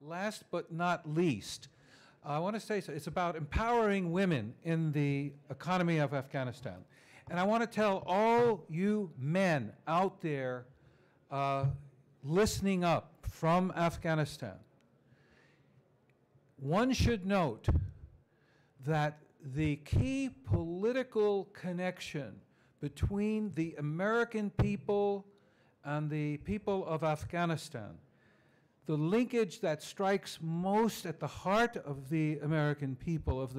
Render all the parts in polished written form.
Last but not least, I want to say it's about empowering women in the economy of Afghanistan. And I want to tell all you men out there listening up from Afghanistan, one should note that the key political connection between the American people and the people of Afghanistan, the linkage that strikes most at the heart of the American people, of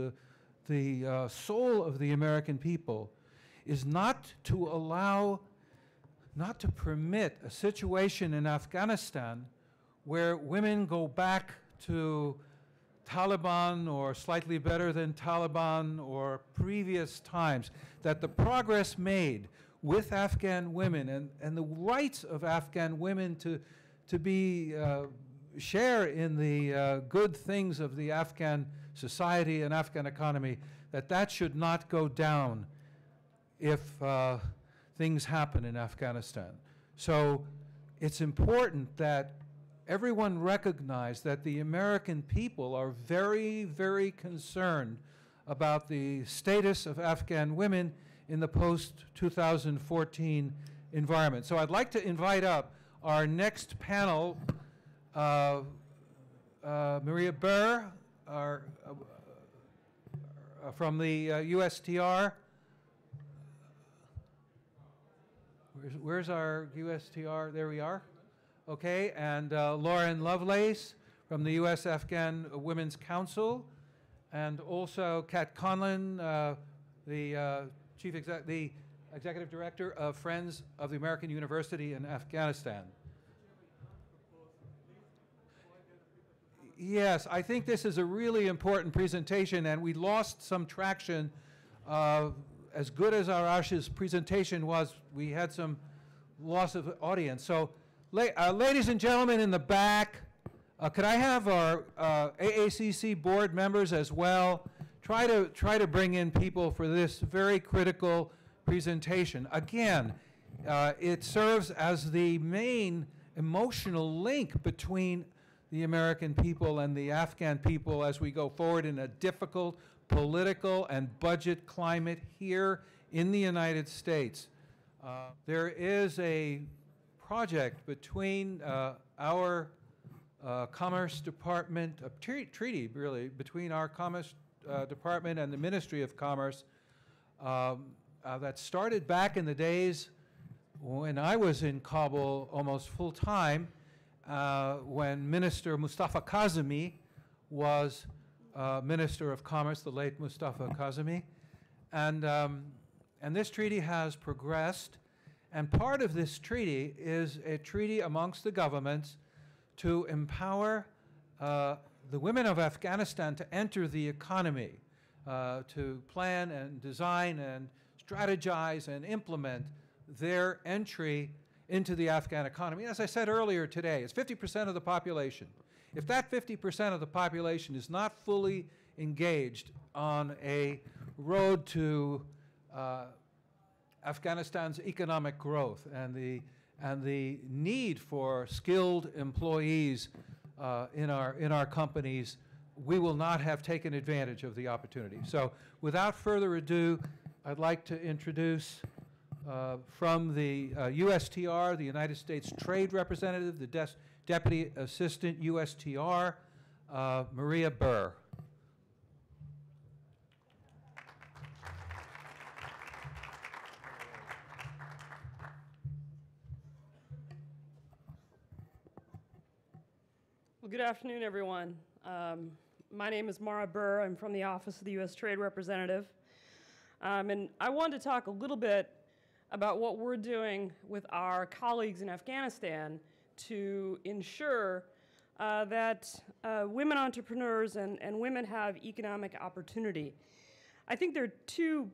the soul of the American people, is not to permit a situation in Afghanistan where women go back to Taliban or slightly better than Taliban or previous times, that the progress made with Afghan women and the rights of Afghan women to be share in the good things of the Afghan society and Afghan economy, that should not go down if things happen in Afghanistan. So it's important that everyone recognize that the American people are very, very concerned about the status of Afghan women in the post-2014 environment. So I'd like to invite up our next panel, Maria Burr, from the USTR. Where's our USTR? There we are. Okay, and Lauren Lovelace from the U.S. Afghan Women's Council, and also Kat Conlon, the Executive Director of Friends of the American University in Afghanistan. Yes, I think this is a really important presentation, and we lost some traction. As good as our Ash's presentation was, we had some loss of audience. So, ladies and gentlemen in the back, could I have our AACC board members as well try to bring in people for this very critical presentation. Again, it serves as the main emotional link between the American people and the Afghan people as we go forward in a difficult political and budget climate here in the United States. There is a project between our Commerce Department, a treaty really, between our Commerce Department and the Ministry of Commerce that started back in the days when I was in Kabul almost full time, when Minister Mustafa Kazemi was Minister of Commerce, the late Mustafa Kazemi. And this treaty has progressed, and part of this treaty is a treaty amongst the governments to empower the women of Afghanistan to enter the economy, to plan and design and strategize and implement their entry into the Afghan economy. As I said earlier today, it's 50% of the population. If that 50% of the population is not fully engaged on a road to Afghanistan's economic growth and the need for skilled employees in our companies, we will not have taken advantage of the opportunity. So without further ado, I'd like to introduce from the USTR, the United States Trade Representative, the Deputy Assistant USTR, Maria Burr. Well, good afternoon, everyone. My name is Mara Burr. I'm from the Office of the U.S. Trade Representative. And I wanted to talk a little bit about what we're doing with our colleagues in Afghanistan to ensure that women entrepreneurs and women have economic opportunity. I think there are two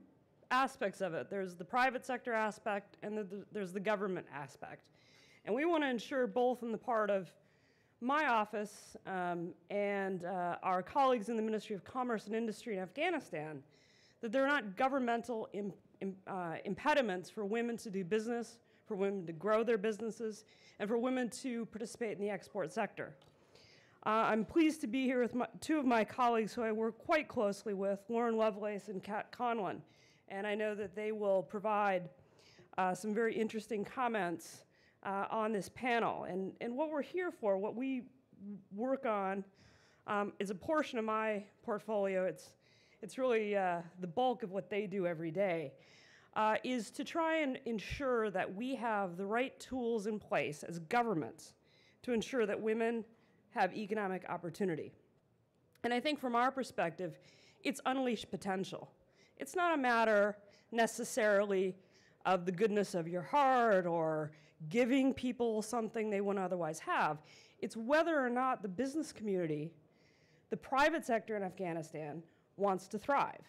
aspects of it. There's the private sector aspect and there's the government aspect. And we want to ensure both on the part of my office and our colleagues in the Ministry of Commerce and Industry in Afghanistan that there are not governmental impediments for women to do business, for women to grow their businesses, and for women to participate in the export sector. I'm pleased to be here with two of my colleagues who I work quite closely with, Lauren Lovelace and Kat Conlon, and I know that they will provide some very interesting comments on this panel. And what we're here for, what we work on, is a portion of my portfolio. It's really the bulk of what they do every day, is to try and ensure that we have the right tools in place as governments to ensure that women have economic opportunity. And I think from our perspective, it's unleashed potential. It's not a matter necessarily of the goodness of your heart or giving people something they wouldn't otherwise have. It's whether or not the business community, the private sector in Afghanistan, wants to thrive,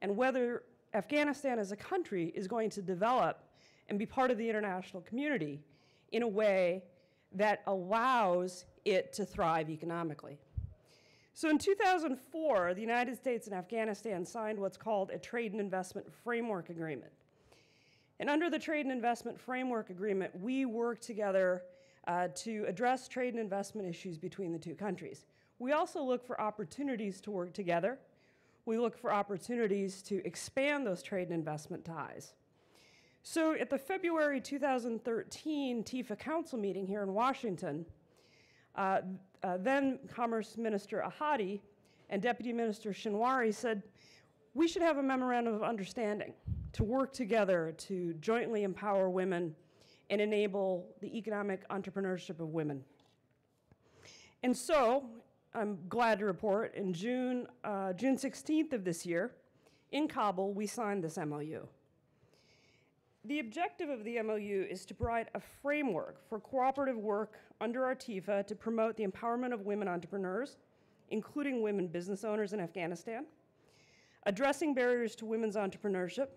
and whether Afghanistan as a country is going to develop and be part of the international community in a way that allows it to thrive economically. So in 2004, the United States and Afghanistan signed what's called a Trade and Investment Framework Agreement. And under the Trade and Investment Framework Agreement, we worked together to address trade and investment issues between the two countries. We also look for opportunities to work together. We look for opportunities to expand those trade and investment ties. So at the February 2013 TIFA Council meeting here in Washington, then Commerce Minister Ahadi and Deputy Minister Shinwari said, we should have a memorandum of understanding to work together to jointly empower women and enable the economic entrepreneurship of women. And so, I'm glad to report, in June 16th of this year, in Kabul, we signed this MOU. The objective of the MOU is to provide a framework for cooperative work under our TIFA to promote the empowerment of women entrepreneurs, including women business owners in Afghanistan, addressing barriers to women's entrepreneurship,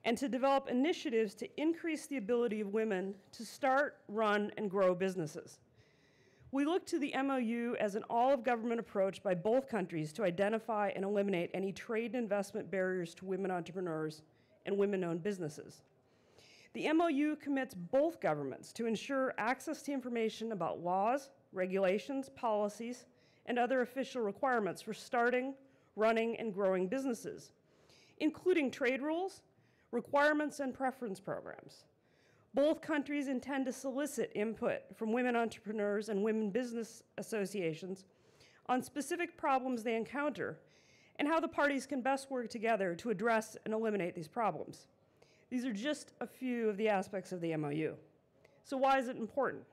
and to develop initiatives to increase the ability of women to start, run, and grow businesses. We look to the MOU as an all-of-government approach by both countries to identify and eliminate any trade and investment barriers to women entrepreneurs and women-owned businesses. The MOU commits both governments to ensure access to information about laws, regulations, policies, and other official requirements for starting, running, and growing businesses, including trade rules, requirements, and preference programs. Both countries intend to solicit input from women entrepreneurs and women business associations on specific problems they encounter and how the parties can best work together to address and eliminate these problems. These are just a few of the aspects of the MOU. So why is it important?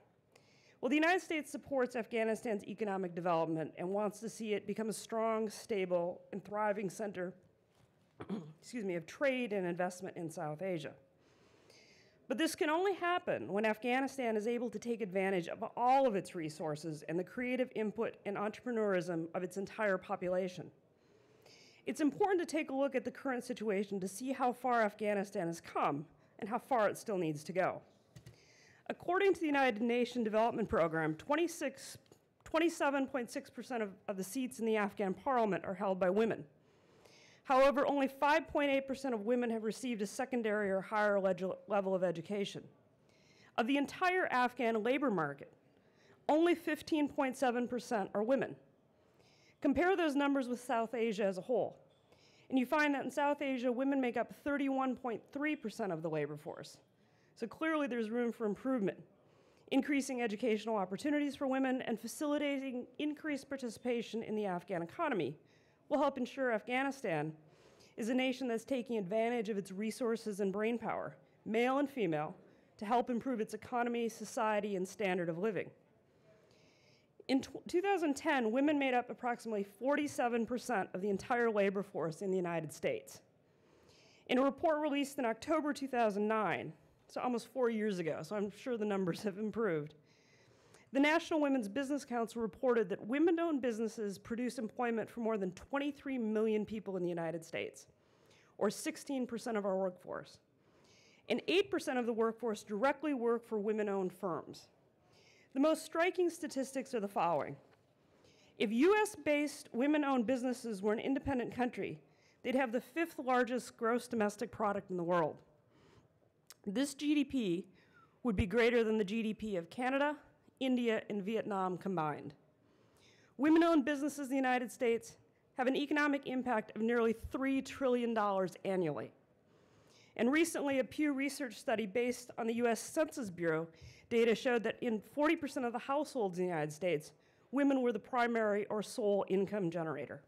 Well, the United States supports Afghanistan's economic development and wants to see it become a strong, stable, and thriving center of trade and investment in South Asia. But this can only happen when Afghanistan is able to take advantage of all of its resources and the creative input and entrepreneurism of its entire population. It's important to take a look at the current situation to see how far Afghanistan has come and how far it still needs to go. According to the United Nations Development Program, 27.6% of the seats in the Afghan parliament are held by women. However, only 5.8% of women have received a secondary or higher level of education. Of the entire Afghan labor market, only 15.7% are women. Compare those numbers with South Asia as a whole, and you find that in South Asia, women make up 31.3% of the labor force. So clearly there's room for improvement. Increasing educational opportunities for women and facilitating increased participation in the Afghan economy will help ensure Afghanistan is a nation that's taking advantage of its resources and brainpower, male and female, to help improve its economy, society, and standard of living. In 2010, women made up approximately 47% of the entire labor force in the United States. In a report released in October 2009, so almost 4 years ago, so I'm sure the numbers have improved, the National Women's Business Council reported that women-owned businesses produce employment for more than 23 million people in the United States, or 16% of our workforce. And 8% of the workforce directly work for women-owned firms. The most striking statistics are the following. If US-based women-owned businesses were an independent country, they'd have the 5th largest gross domestic product in the world. This GDP would be greater than the GDP of Canada, India, and Vietnam combined. Women-owned businesses in the United States have an economic impact of nearly $3 trillion annually. And recently, a Pew Research study based on the US Census Bureau data showed that in 40% of the households in the United States, women were the primary or sole income generator.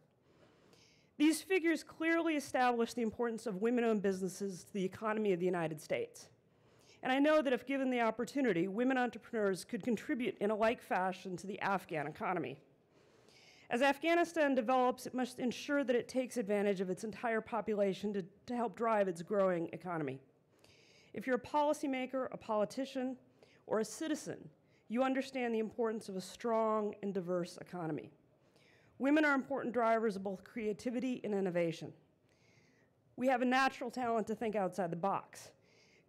These figures clearly establish the importance of women-owned businesses to the economy of the United States. And I know that if given the opportunity, women entrepreneurs could contribute in a like fashion to the Afghan economy. As Afghanistan develops, it must ensure that it takes advantage of its entire population to help drive its growing economy. If you're a policymaker, a politician, or a citizen, you understand the importance of a strong and diverse economy. Women are important drivers of both creativity and innovation. We have a natural talent to think outside the box.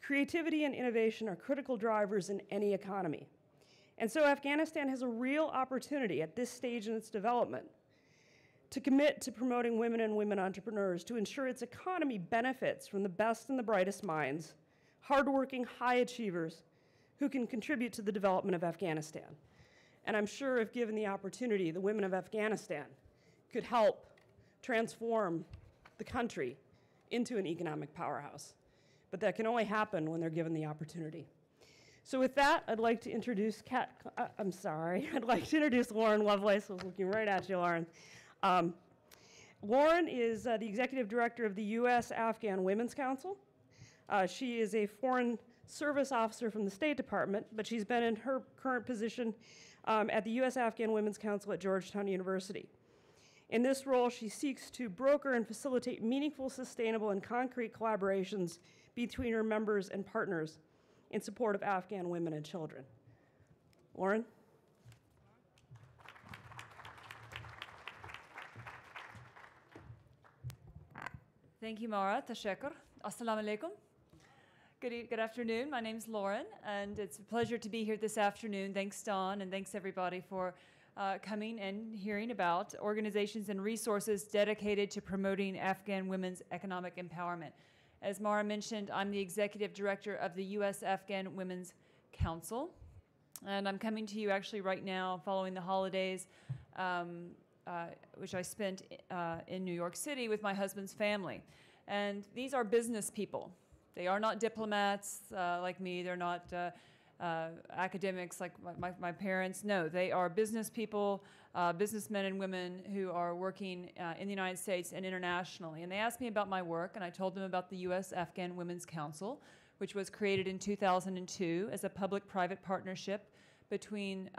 Creativity and innovation are critical drivers in any economy. And so Afghanistan has a real opportunity at this stage in its development to commit to promoting women and women entrepreneurs to ensure its economy benefits from the best and the brightest minds, hardworking high achievers who can contribute to the development of Afghanistan. And I'm sure if given the opportunity, the women of Afghanistan could help transform the country into an economic powerhouse. But that can only happen when they're given the opportunity. So with that, I'd like to introduce I'd like to introduce Lauren Lovelace. I was looking right at you, Lauren. Lauren is the executive director of the U.S. Afghan Women's Council. She is a foreign service officer from the State Department, but she's been in her current position at the U.S. Afghan Women's Council at Georgetown University. In this role, she seeks to broker and facilitate meaningful, sustainable, and concrete collaborations between her members and partners in support of Afghan women and children. Lauren? Thank you, Mara. Tashakkur. Assalamu alaikum. Good afternoon. My name's Lauren, and it's a pleasure to be here this afternoon. Thanks, Dawn, and thanks, everybody, for coming and hearing about organizations and resources dedicated to promoting Afghan women's economic empowerment. As Mara mentioned, I'm the executive director of the U.S. Afghan Women's Council, and I'm coming to you actually right now following the holidays, which I spent in New York City with my husband's family. And these are business people. They are not diplomats like me. They're not academics like my parents. No, they are business people, businessmen and women who are working in the United States and internationally. And they asked me about my work, and I told them about the U.S. Afghan Women's Council, which was created in 2002 as a public-private partnership between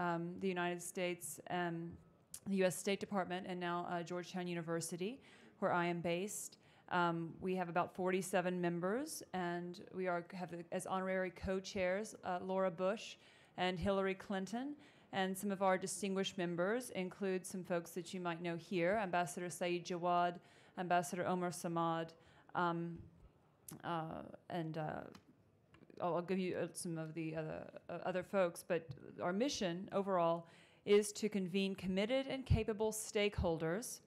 the United States and the U.S. State Department and now Georgetown University, where I am based. We have about 47 members, and we have as honorary co-chairs Laura Bush and Hillary Clinton. And some of our distinguished members include some folks that you might know here: Ambassador Saeed Jawad, Ambassador Omar Samad, and I'll give you some of the other folks. But our mission overall is to convene committed and capable stakeholders,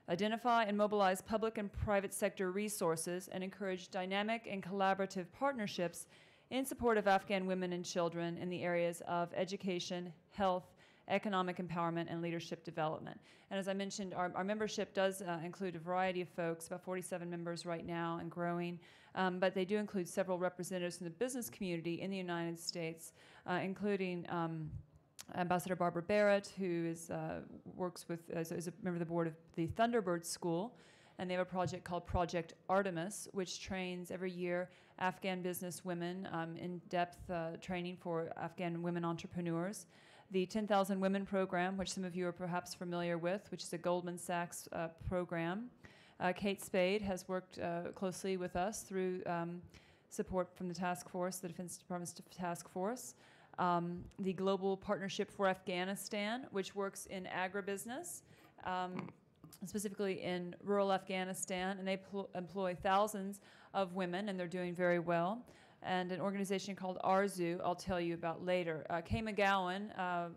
identify and mobilize public and private sector resources, and encourage dynamic and collaborative partnerships in support of Afghan women and children in the areas of education, health, economic empowerment, and leadership development. And as I mentioned, our membership does include a variety of folks, about 47 members right now and growing, but they do include several representatives from the business community in the United States, including Ambassador Barbara Barrett, who is, works with, is a member of the board of the Thunderbird School, and they have a project called Project Artemis, which trains every year Afghan business women in-depth training for Afghan women entrepreneurs. The 10,000 Women Program, which some of you are perhaps familiar with, which is a Goldman Sachs program. Kate Spade has worked closely with us through support from the task force, the Defense Department's task force. The Global Partnership for Afghanistan, which works in agribusiness, specifically in rural Afghanistan, and they employ thousands of women, and they're doing very well. And an organization called ARZU, I'll tell you about later. Kay McGowan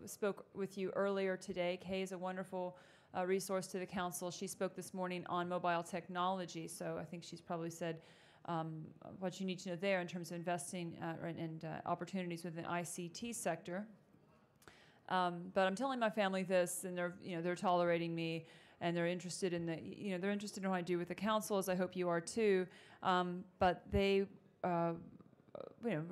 spoke with you earlier today. Kay is a wonderful resource to the council. She spoke this morning on mobile technology, so I think she's probably said what you need to know there in terms of investing and opportunities within the ICT sector. But I'm telling my family this, and they're tolerating me, and they're interested in they're interested in what I do with the council, as I hope you are too. But they, were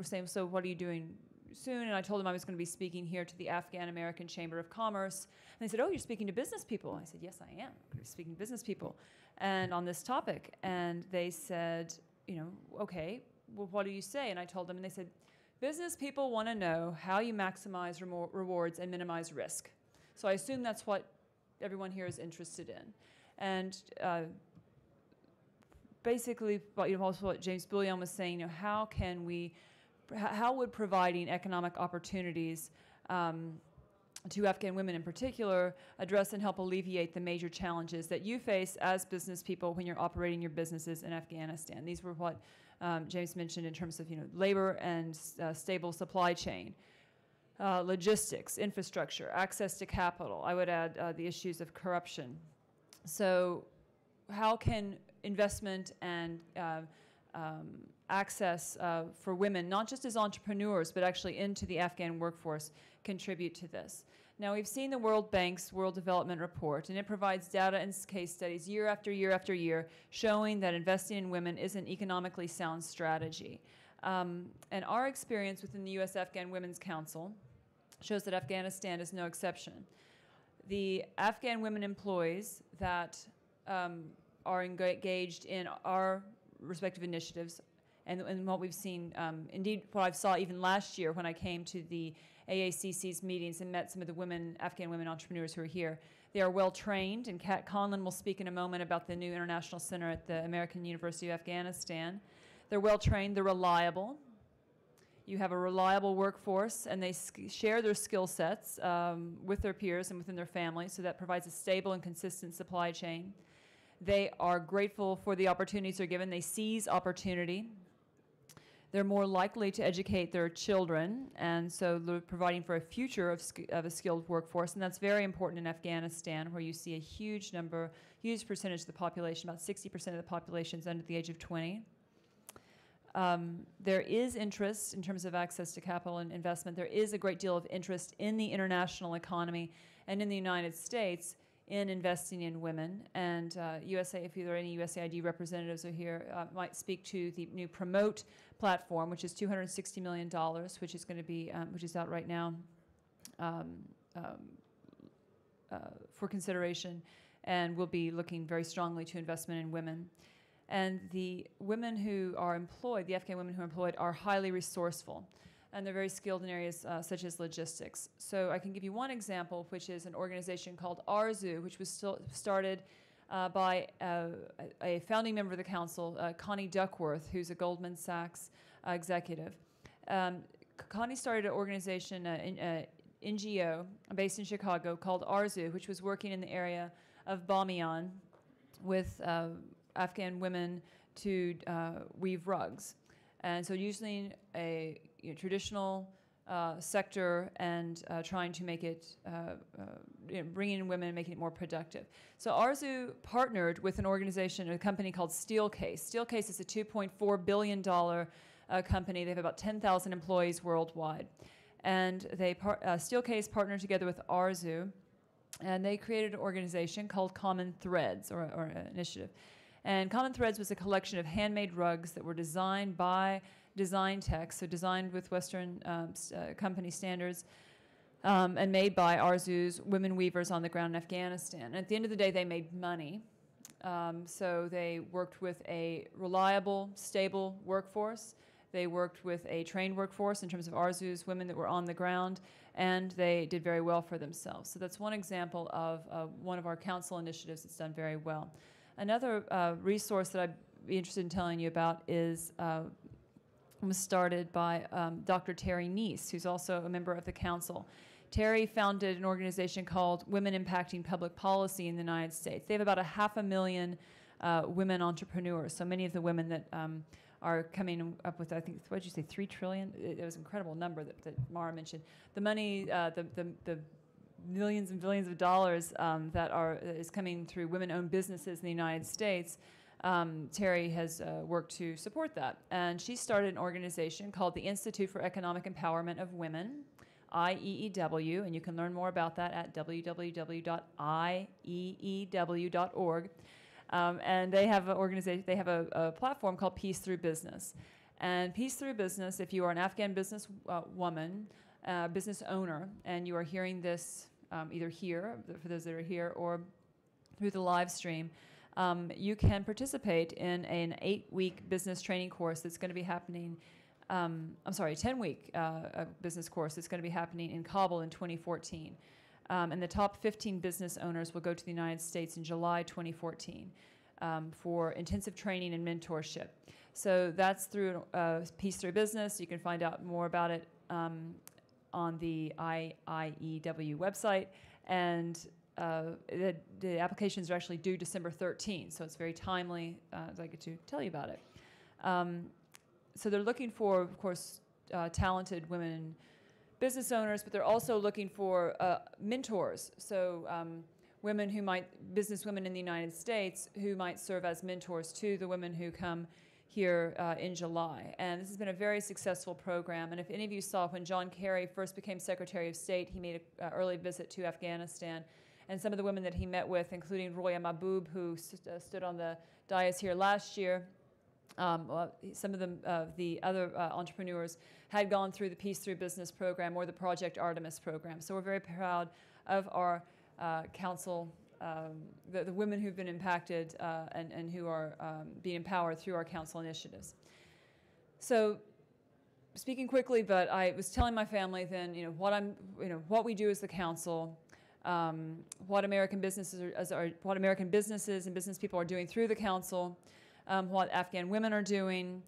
saying, so what are you doing soon? And I told them I was going to be speaking here to the Afghan-American Chamber of Commerce. And they said, oh, you're speaking to business people. I said, yes, I am. I'm going to be speaking to business people and on this topic. And they said, okay, well, what do you say? And I told them, and they said, business people want to know how you maximize rewards and minimize risk. So I assume that's what everyone here is interested in. And basically, also what James Bullion was saying, how would providing economic opportunities to Afghan women in particular address and help alleviate the major challenges that you face as business people when you're operating your businesses in Afghanistan? These were what James mentioned in terms of labor and stable supply chain, logistics, infrastructure, access to capital. I would add the issues of corruption. So how can investment and access for women, not just as entrepreneurs, but actually into the Afghan workforce, contribute to this? Now, we've seen the World Bank's World Development Report, and it provides data and case studies year after year after year showing that investing in women is an economically sound strategy. And our experience within the U.S. Afghan Women's Council shows that Afghanistan is no exception. The Afghan women employees that are engaged in our respective initiatives and what we've seen, indeed what I saw even last year when I came to the AACC's meetings and met some of the Afghan women entrepreneurs who are here. They are well trained, and Kat Conlon will speak in a moment about the new International Center at the American University of Afghanistan. They're well trained, they're reliable. You have a reliable workforce, and they share their skill sets with their peers and within their families, so that provides a stable and consistent supply chain. They are grateful for the opportunities they're given. They seize opportunity. They're more likely to educate their children, and so they're providing for a future of a skilled workforce, and that's very important in Afghanistan, where you see a huge percentage of the population, about 60% of the population is under the age of 20. There is interest in terms of access to capital and investment. There is a great deal of interest in the international economy and in the United States in investing in women. And if there are any USAID representatives are here, might speak to the new Promote platform, which is $260 million, which is going to be, which is out right now for consideration, and will be looking very strongly to investment in women. And the women who are employed, the Afghan women who are employed, are highly resourceful, and they're very skilled in areas such as logistics. So I can give you one example, which is an organization called ARZU, which was started by a founding member of the council, Connie Duckworth, who's a Goldman Sachs executive. Connie started an organization, an NGO based in Chicago called ARZU, which was working in the area of Bamiyan with Afghan women to weave rugs. And so using a traditional sector and trying to make it, bringing in women and making it more productive. So ARZU partnered with an organization, a company called Steelcase. Steelcase is a $2.4 billion company. They have about 10,000 employees worldwide. And Steelcase partnered together with ARZU, and they created an organization called Common Threads, or an initiative. And Common Threads was a collection of handmade rugs that were designed by design techs, so designed with Western company standards, and made by ARZU's women weavers on the ground in Afghanistan. And at the end of the day, they made money. So they worked with a reliable, stable workforce. They worked with a trained workforce in terms of ARZU's women that were on the ground, and they did very well for themselves. So that's one example of one of our council initiatives that's done very well. Another resource that I'd be interested in telling you about was started by Dr. Terry Neese, who's also a member of the council. Terry founded an organization called Women Impacting Public Policy in the United States. They have about 500,000 women entrepreneurs. So many of the women that are coming up with, I think, what did you say, 3 trillion? It was an incredible number that Mara mentioned. The money, the millions and billions of dollars that is coming through women-owned businesses in the United States. Terry has worked to support that. And she started an organization called the Institute for Economic Empowerment of Women, IEEW, and you can learn more about that at www.ieew.org. And they have an organization, they have a platform called Peace Through Business. And Peace Through Business, if you are an Afghan business woman, business owner, and you are hearing this either here, for those that are here, or through the live stream, you can participate in an 8-week business training course that's going to be happening, 10-week business course that's going to be happening in Kabul in 2014. And the top 15 business owners will go to the United States in July 2014 for intensive training and mentorship. So that's through Peace Through Business. You can find out more about it on the IEEW website. And the applications are actually due December 13th, so it's very timely as I get to tell you about it. So they're looking for, of course, talented women business owners, but they're also looking for mentors. So women who might, businesswomen in the United States who might serve as mentors to the women who come here in July. And this has been a very successful program. And if any of you saw when John Kerry first became Secretary of State, he made an early visit to Afghanistan. And some of the women that he met with, including Roya Mahboub, who stood on the dais here last year, some of them, the other entrepreneurs had gone through the Peace Through Business program or the Project Artemis program. So we're very proud of our council, the women who've been impacted and who are being empowered through our council initiatives. So speaking quickly, but I was telling my family then, what we do as the council, what American businesses and business people are doing through the council, what Afghan women are doing,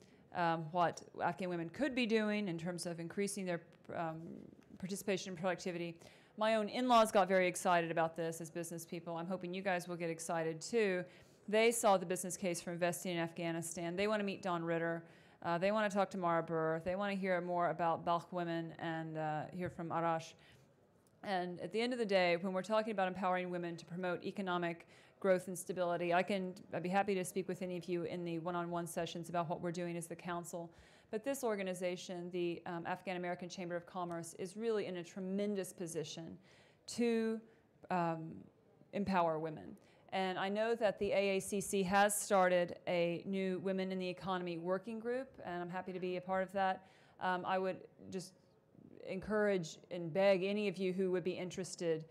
what Afghan women could be doing in terms of increasing their participation and productivity. My own in-laws got very excited about this as business people. I'm hoping you guys will get excited too. They saw the business case for investing in Afghanistan. They want to meet Don Ritter. They want to talk to Mara Burr. They want to hear more about Balkh women and hear from Arash. And at the end of the day, when we're talking about empowering women to promote economic growth and stability, I'd be happy to speak with any of you in the one-on-one sessions about what we're doing as the council. But this organization, the Afghan-American Chamber of Commerce, is really in a tremendous position to empower women. And I know that the AACC has started a new Women in the Economy working group, and I'm happy to be a part of that. I would just encourage and beg any of you who would be interested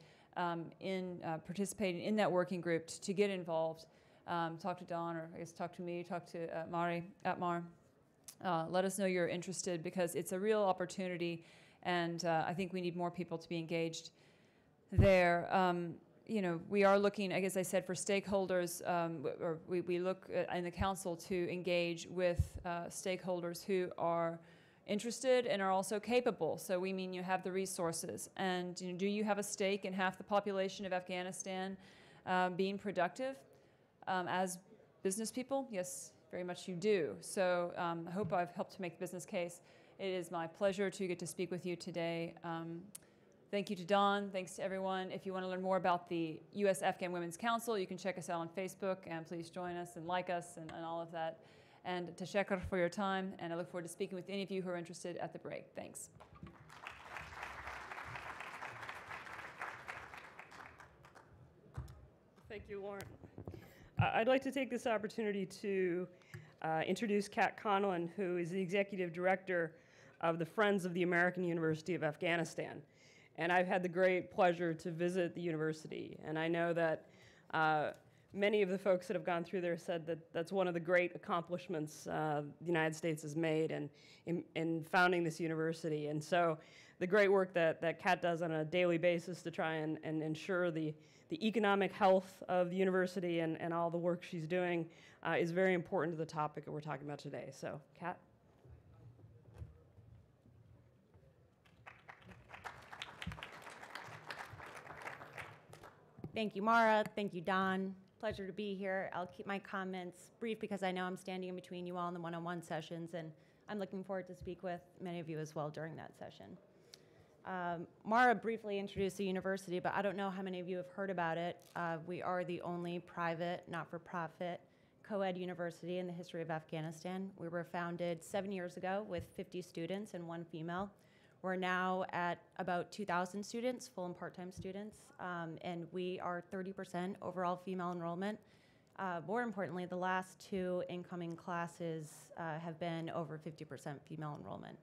in participating in that working group to get involved. Talk to Don, or I guess talk to me, talk to Atmar. Let us know you're interested, because it's a real opportunity, and I think we need more people to be engaged there. We are looking, I guess I said, for stakeholders, or we look in the council to engage with stakeholders who are interested and are also capable. So we mean you have the resources. And do you have a stake in half the population of Afghanistan being productive as business people? Yes, very much you do. So I hope I've helped to make the business case. It is my pleasure to get to speak with you today. Thank you to Don. Thanks to everyone. If you want to learn more about the U.S. Afghan Women's Council, you can check us out on Facebook, and please join us and like us and all of that. And tashakkur for your time, and I look forward to speaking with any of you who are interested at the break. Thanks. Thank you, Lauren. I'd like to take this opportunity to introduce Kat Conlon, who is the Executive Director of the Friends of the American University of Afghanistan. And I've had the great pleasure to visit the university, and I know that many of the folks that have gone through there said that that's one of the great accomplishments the United States has made in founding this university. And so the great work that Kat does on a daily basis to try and ensure the economic health of the university and all the work she's doing is very important to the topic that we're talking about today. So, Kat? Thank you, Mara. Thank you, Don. Pleasure to be here. I'll keep my comments brief because I know I'm standing in between you all in the one-on-one sessions, and I'm looking forward to speak with many of you as well during that session. Mara briefly introduced the university, but I don't know how many of you have heard about it. We are the only private, not-for-profit, co-ed university in the history of Afghanistan. We were founded 7 years ago with 50 students and 1 female. We're now at about 2,000 students, full and part-time students, and we are 30% overall female enrollment. More importantly, the last 2 incoming classes have been over 50% female enrollment,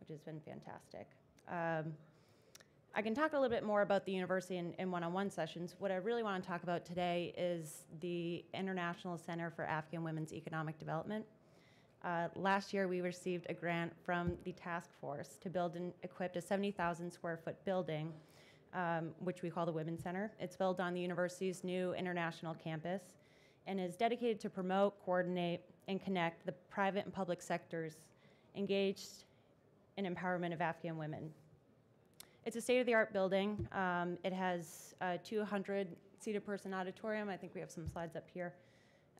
which has been fantastic. I can talk a little bit more about the university in one-on-one sessions. What I really want to talk about today is the International Center for Afghan Women's Economic Development. Last year, we received a grant from the task force to build and equip a 70,000 square foot building, which we call the Women's Center. It's built on the university's new international campus and is dedicated to promote, coordinate, and connect the private and public sectors engaged in empowerment of Afghan women. It's a state-of-the-art building. It has a 200-seated person auditorium. I think we have some slides up here.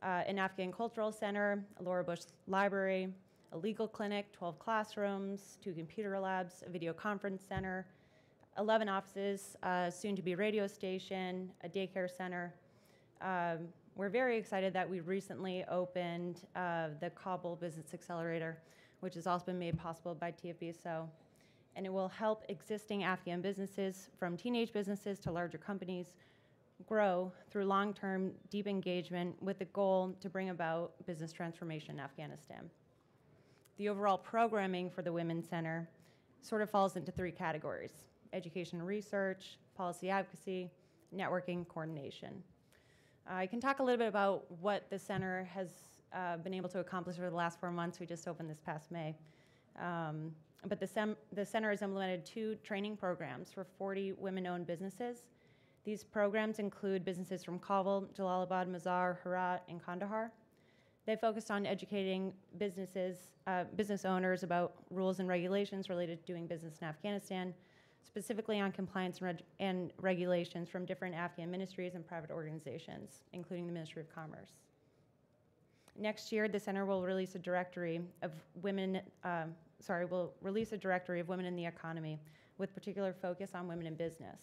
An Afghan Cultural Center, a Laura Bush Library, a legal clinic, 12 classrooms, 2 computer labs, a video conference center, 11 offices, soon to be radio station, a daycare center. We're very excited that we recently opened the Kabul Business Accelerator, which has also been made possible by TFBSO. And it will help existing Afghan businesses, from teenage businesses to larger companies, grow through long-term deep engagement with the goal to bring about business transformation in Afghanistan. The overall programming for the Women's Center sort of falls into 3 categories: education and research, policy advocacy, networking, coordination. I can talk a little bit about what the center has been able to accomplish over the last 4 months. We just opened this past May. But the center has implemented 2 training programs for 40 women-owned businesses. These programs include businesses from Kabul, Jalalabad, Mazar, Herat, and Kandahar. They focused on educating business owners about rules and regulations related to doing business in Afghanistan, specifically on compliance and regulations from different Afghan ministries and private organizations, including the Ministry of Commerce. Next year, the center will release a directory of women in the economy, with particular focus on women in business.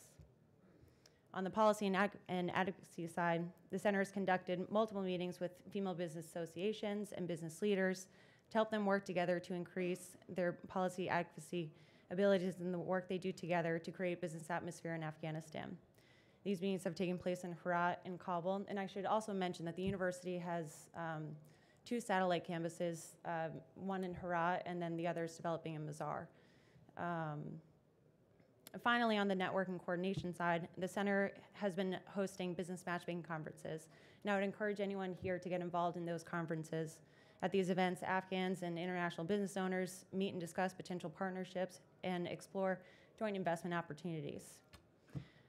On the policy and advocacy side, the center has conducted multiple meetings with female business associations and business leaders to help them work together to increase their policy advocacy abilities and the work they do together to create business atmosphere in Afghanistan. These meetings have taken place in Herat and Kabul, and I should also mention that the university has 2 satellite campuses, one in Herat and then the other is developing in Mazar. Finally, on the network and coordination side, the center has been hosting business matchmaking conferences. And I would encourage anyone here to get involved in those conferences. At these events, Afghans and international business owners meet and discuss potential partnerships and explore joint investment opportunities.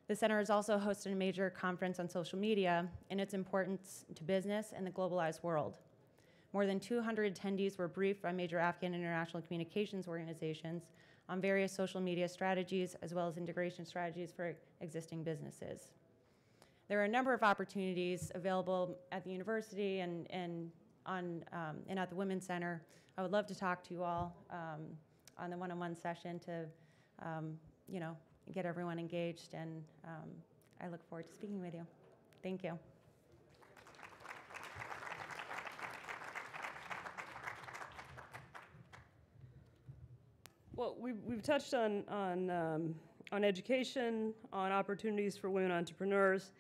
The center has also hosted a major conference on social media and its importance to business and the globalized world. More than 200 attendees were briefed by major Afghan international communications organizations on various social media strategies, as well as integration strategies for existing businesses. There are a number of opportunities available at the university and at the Women's Center. I would love to talk to you all on the one-on-one session to, get everyone engaged, and I look forward to speaking with you. Thank you. Well, we've touched on education, on opportunities for women entrepreneurs.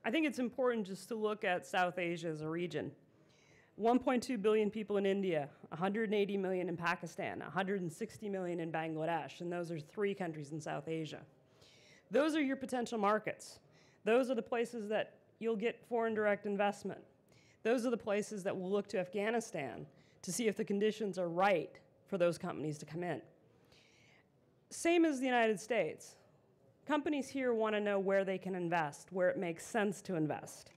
I think it's important just to look at South Asia as a region. 1.2 billion people in India, 180 million in Pakistan, 160 million in Bangladesh, and those are 3 countries in South Asia. Those are your potential markets. Those are the places that you'll get foreign direct investment. Those are the places that will look to Afghanistan to see if the conditions are right for those companies to come in. Same as the United States. Companies here want to know where they can invest, where it makes sense to invest.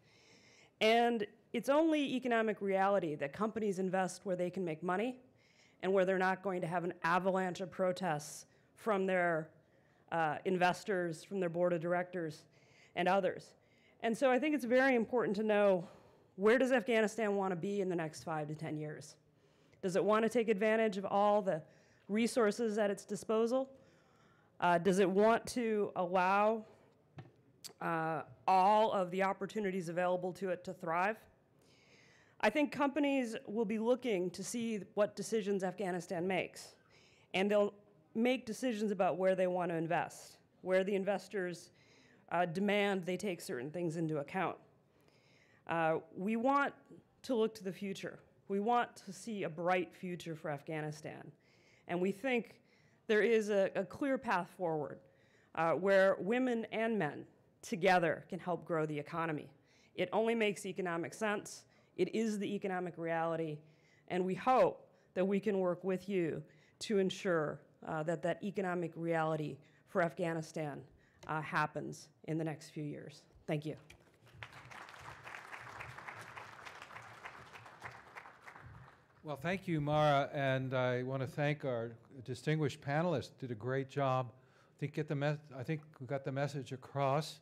And it's only economic reality that companies invest where they can make money and where they're not going to have an avalanche of protests from their investors, from their board of directors, and others. And so I think it's very important to know, where does Afghanistan want to be in the next 5 to 10 years? Does it want to take advantage of all the resources at its disposal? Does it want to allow all of the opportunities available to it to thrive? I think companies will be looking to see what decisions Afghanistan makes. And they'll make decisions about where they want to invest, where the investors demand they take certain things into account. We want to look to the future. We want to see a bright future for Afghanistan. And we think there is a clear path forward where women and men together can help grow the economy. It only makes economic sense. It is the economic reality. And we hope that we can work with you to ensure that that economic reality for Afghanistan happens in the next few years. Thank you. Well, thank you, Mara, and I want to thank our distinguished panelists. Did a great job. I think we got the message across.